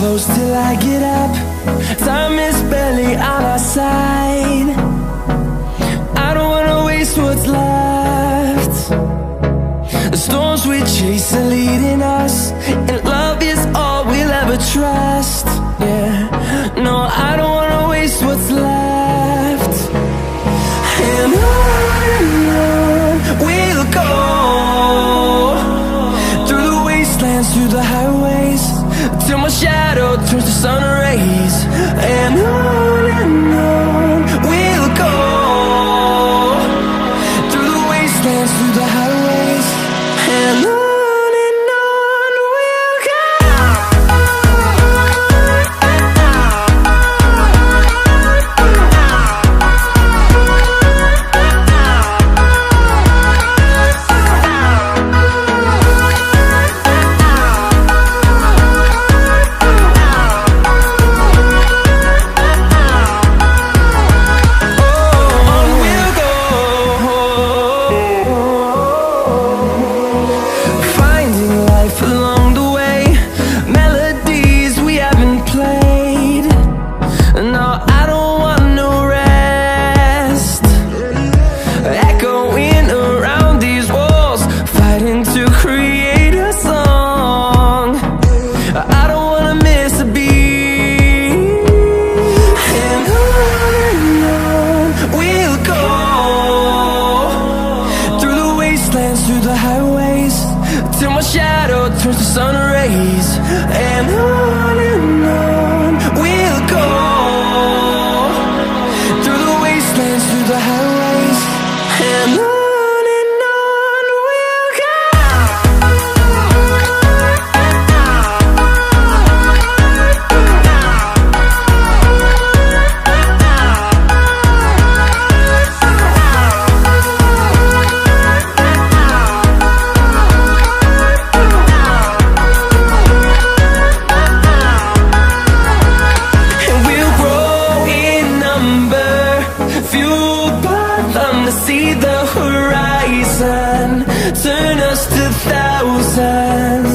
close till I get up. Time is barely on our side. I don't wanna waste what's left. The storms we chase are leading us, and love is all we'll ever trust. Yeah, no, I don't wanna waste what's left. And on we'll go, through the wastelands, through the highways, till my shadow turns to sun rays. And on we'll go, through the wastelands, through the highways, and on we'll go. Through the highways, till my shadow turns to sun rays. And on we'll go, through the wastelands, through the highways, and on we'll go. Fueled by them to see the horizon, turn us to thousands.